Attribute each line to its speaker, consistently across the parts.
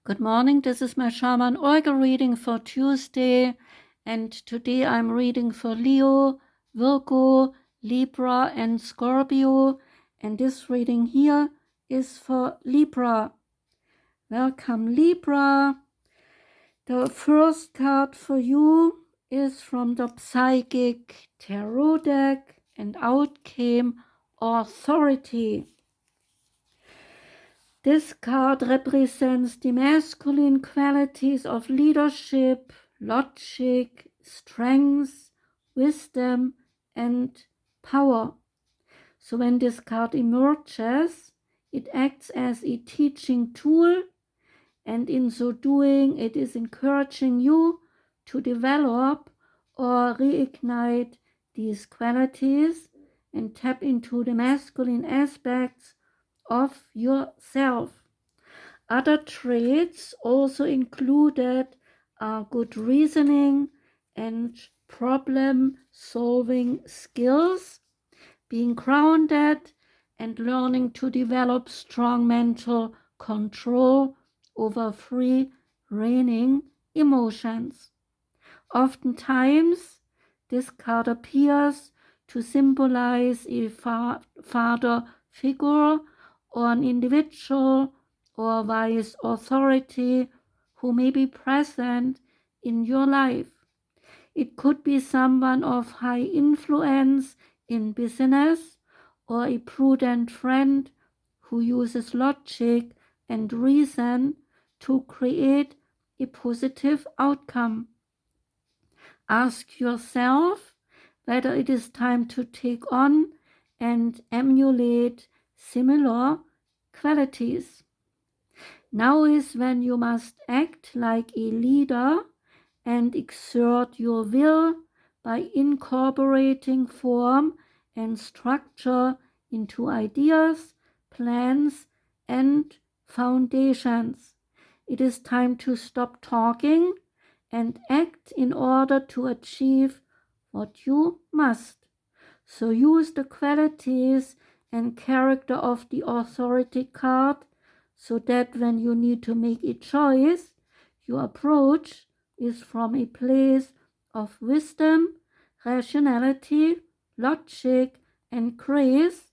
Speaker 1: Good morning, this is my Shaman Oracle reading for Tuesday, and today I'm reading for Leo, Virgo, Libra, and Scorpio, and this reading here is for Libra. Welcome, Libra. The first card for you is from the Psychic Tarot deck, and out came Authority. This card represents the masculine qualities of leadership, logic, strength, wisdom, and power. So when this card emerges, it acts as a teaching tool, and in so doing, it is encouraging you to develop or reignite these qualities and tap into the masculine aspects of yourself. Other traits also included are good reasoning and problem-solving skills, being grounded, and learning to develop strong mental control over free reigning emotions. Oftentimes, this card appears to symbolize a father figure or an individual or wise authority who may be present in your life. It could be someone of high influence in business or a prudent friend who uses logic and reason to create a positive outcome. Ask yourself whether it is time to take on and emulate similar qualities. Now is when you must act like a leader and exert your will by incorporating form and structure into ideas, plans, and foundations. It is time to stop talking and act in order to achieve what you must. So use the qualities and character of the authority card so that when you need to make a choice, your approach is from a place of wisdom, rationality, logic, and grace,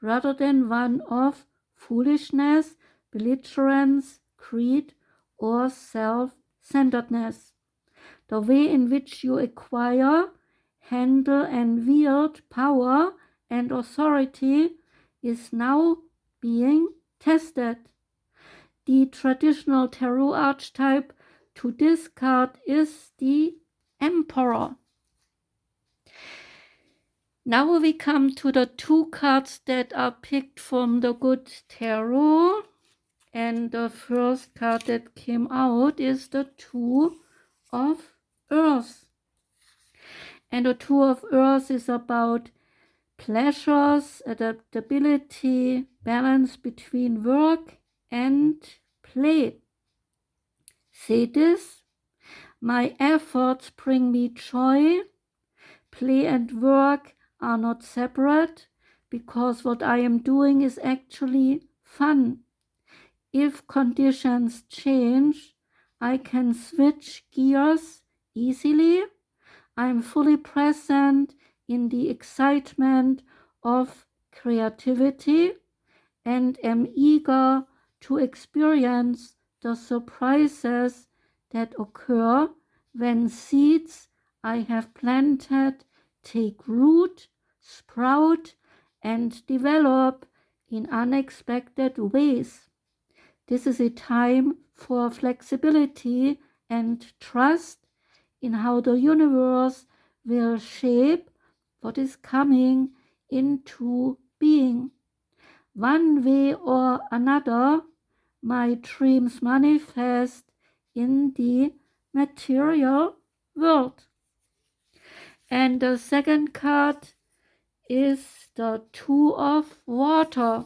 Speaker 1: rather than one of foolishness, belligerence, greed, or self-centeredness. The way in which you acquire, handle, and wield power and authority is now being tested. The traditional tarot archetype to this card is the Emperor. Now we come to the two cards that are picked from the Good Tarot. And the first card that came out is the Two of Earth. And the Two of Earth is about pleasures, adaptability, balance between work and play. Say this: my efforts bring me joy. Play and work are not separate because what I am doing is actually fun. If conditions change, I can switch gears easily. I am fully present in the excitement of creativity and am eager to experience the surprises that occur when seeds I have planted take root, sprout, and develop in unexpected ways. This is a time for flexibility and trust in how the universe will shape what is coming into being. One way or another, my dreams manifest in the material world. And the second card is the Two of Water.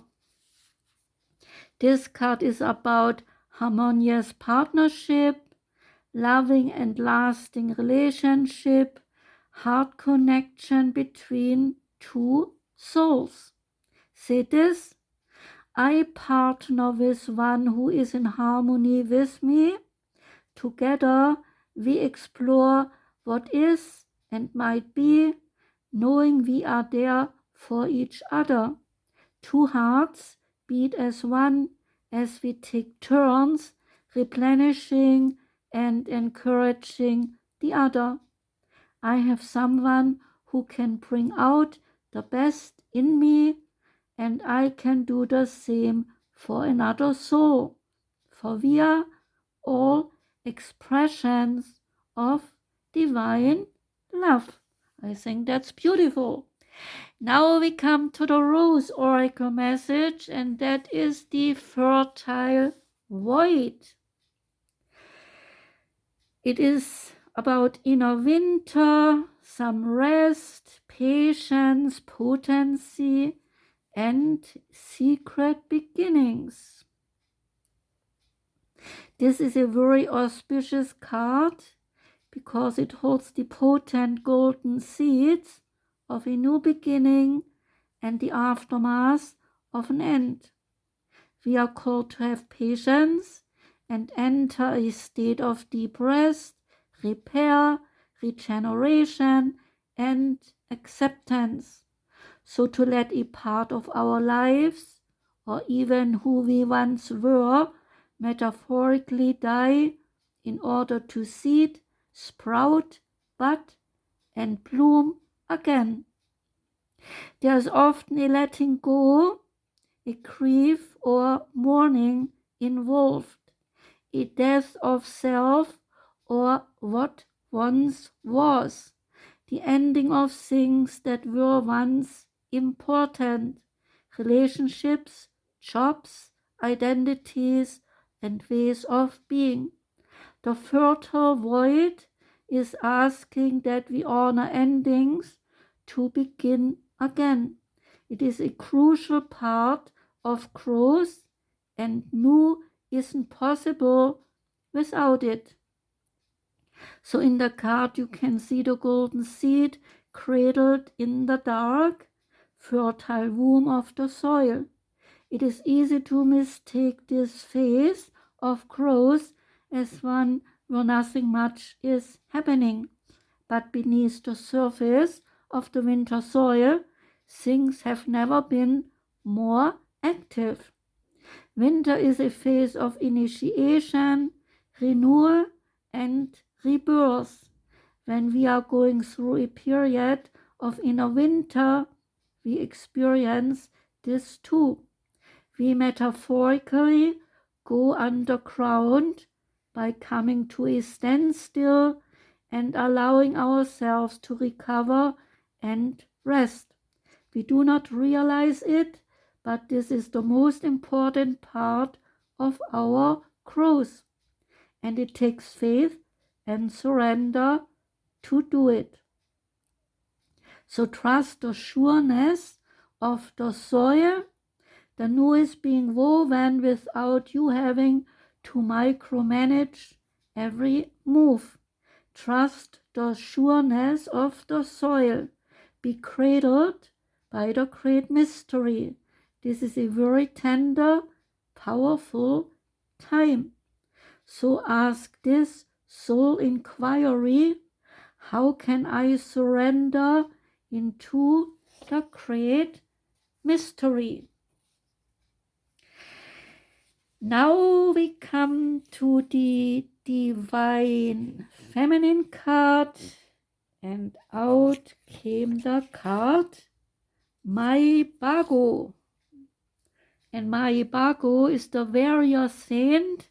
Speaker 1: This card is about harmonious partnership, loving and lasting relationship, heart connection between two souls. Say this: I partner with one who is in harmony with me. Together we explore what is and might be, knowing we are there for each other. Two hearts beat as one as we take turns replenishing and encouraging the other. I have someone who can bring out the best in me, and I can do the same for another soul, for we are all expressions of divine love. I think that's beautiful. Now we come to the Rose Oracle message, and that is the fertile void. It is about inner winter, some rest, patience, potency, and secret beginnings. This is a very auspicious card because it holds the potent golden seeds of a new beginning and the aftermath of an end. We are called to have patience and enter a state of deep rest, repair, regeneration, and acceptance. So to let a part of our lives, or even who we once were, metaphorically die in order to seed, sprout, bud, and bloom again. There is often a letting go, a grief or mourning involved, a death of self or what once was, the ending of things that were once important, relationships, jobs, identities, and ways of being. The fertile void is asking that we honor endings to begin again. It is a crucial part of growth, and new isn't possible without it. So in the card you can see the golden seed cradled in the dark, fertile womb of the soil. It is easy to mistake this phase of growth as one where nothing much is happening. But beneath the surface of the winter soil, things have never been more active. Winter is a phase of initiation, renewal, and rebirth. When we are going through a period of inner winter, we experience this too. We metaphorically go underground by coming to a standstill and allowing ourselves to recover and rest. We do not realize it, but this is the most important part of our growth, and it takes faith and surrender to do it. So trust the sureness of the soil. The new is being woven without you having to micromanage every move. Trust the sureness of the soil. Be cradled by the great mystery. This is a very tender, powerful time. So ask this soul inquiry: how can I surrender into the great mystery? Now we come to the divine feminine card, and out came the card Mai Bhago. And Mai Bhago is the warrior saint,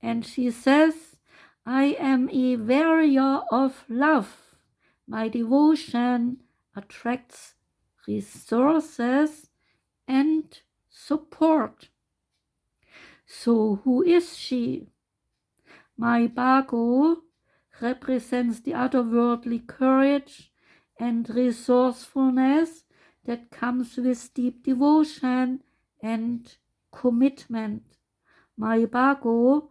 Speaker 1: and she says, I am a warrior of love. My devotion attracts resources and support. So who is she? Mai Bhago represents the otherworldly courage and resourcefulness that comes with deep devotion and commitment. Mai Bhago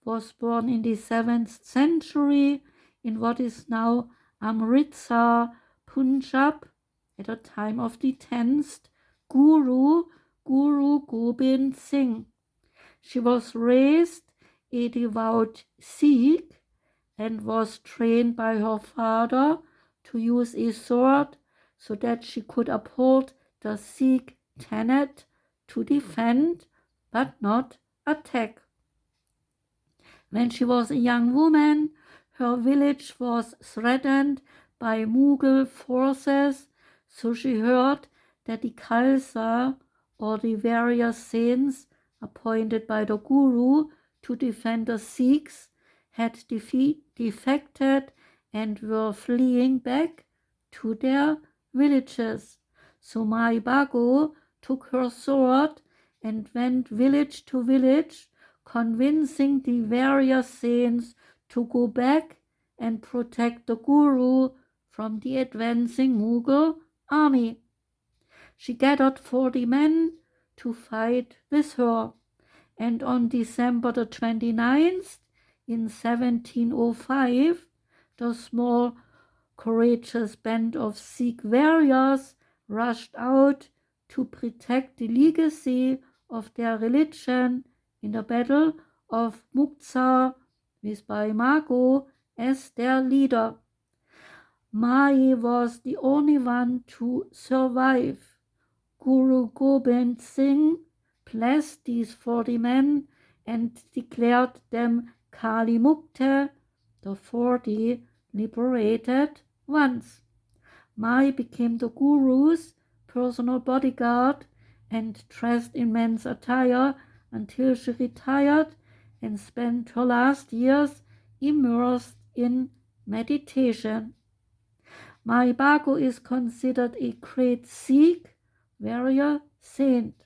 Speaker 1: was born in the 7th century in what is now Amritsar, Punjab, at the time of the 10th Guru, Guru Gobind Singh. She was raised a devout Sikh and was trained by her father to use a sword so that she could uphold the Sikh tenet to defend but not attack. When she was a young woman, her village was threatened by Mughal forces, so she heard that the Khalsa, or the various saints appointed by the Guru to defend the Sikhs, had defected and were fleeing back to their villages. So Mai Bhago took her sword and went village to village, convincing the various saints to go back and protect the Guru from the advancing Mughal army. She gathered 40 men to fight with her, and on December the 29th in 1705, the small courageous band of Sikh warriors rushed out to protect the legacy of their religion in the Battle of Muktsar with Mai Bhago as their leader. Mai was the only one to survive. Guru Gobind Singh blessed these 40 men and declared them Kali Mukta, the 40 liberated ones. Mai became the Guru's personal bodyguard and dressed in men's attire until she retired and spent her last years immersed in meditation. Mai Bhago is considered a great Sikh warrior saint.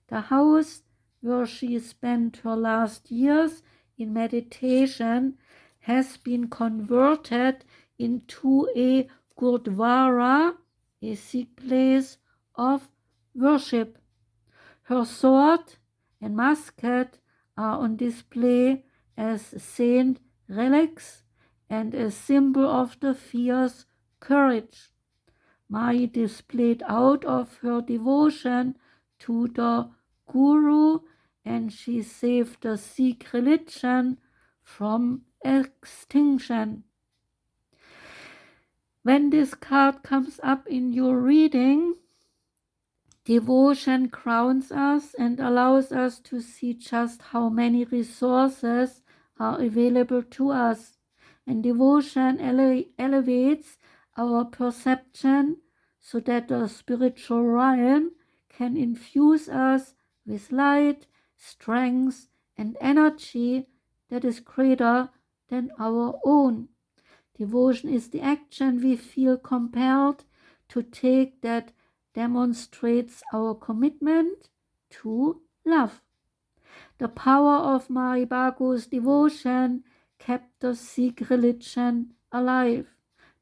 Speaker 1: The house where she spent her last years in meditation has been converted into a Gurdwara, a Sikh place of worship. Her sword and musket are on display as saint relics and a symbol of the fierce courage Mai displayed out of her devotion to the Guru, and she saved the Sikh religion from extinction. When this card comes up in your reading, devotion grounds us and allows us to see just how many resources are available to us. And devotion elevates our perception so that the spiritual realm can infuse us with light, strength, and energy that is greater than our own. Devotion is the action we feel compelled to take that demonstrates our commitment to love. The power of Mai Bhago's devotion kept the Sikh religion alive.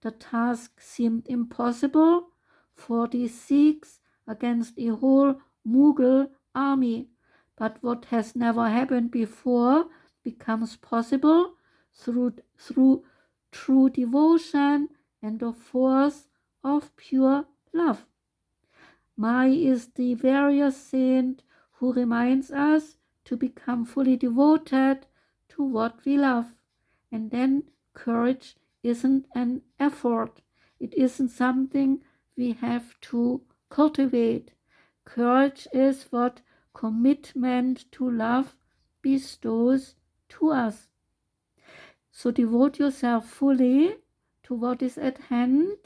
Speaker 1: The task seemed impossible for the Sikhs against a whole Mughal army, but what has never happened before becomes possible through true devotion and the force of pure love. Mai is the warrior saint who reminds us to become fully devoted to what we love. And then courage isn't an effort. It isn't something we have to cultivate. Courage is what commitment to love bestows to us. So devote yourself fully to what is at hand,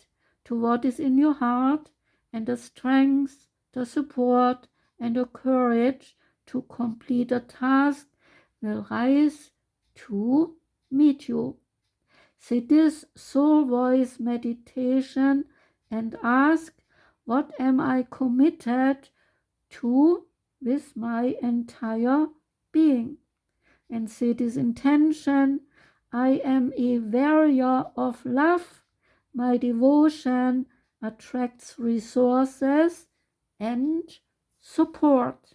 Speaker 1: to what is in your heart, and the strength, the support, and the courage to complete a task will rise to meet you. Say this soul voice meditation and ask, what am I committed to with my entire being? And say this intention, I am a warrior of love. My devotion attracts resources and support.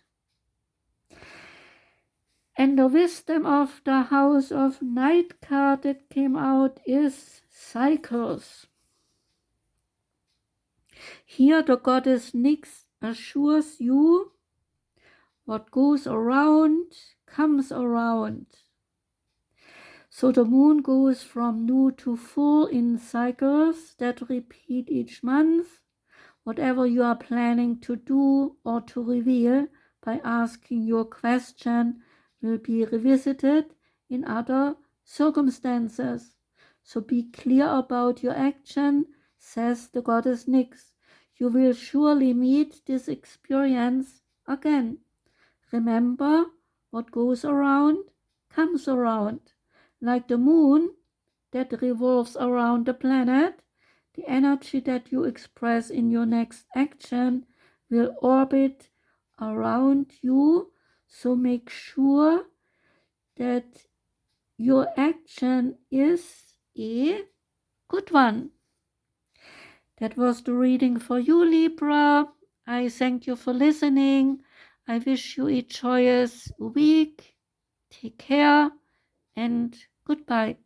Speaker 1: And the wisdom of the House of Night card that came out is cycles. Here the goddess Nyx assures you What goes around comes around. So the moon goes from new to full in cycles that repeat each month. Whatever you are planning to do or to reveal by asking your question will be revisited in other circumstances. So be clear about your action, says the goddess Nyx. You will surely meet this experience again. Remember, what goes around comes around. Like the moon that revolves around the planet, the energy that you express in your next action will orbit around you. So make sure that your action is a good one. That was the reading for you, Libra. I thank you for listening. I wish you a joyous week. Take care and goodbye.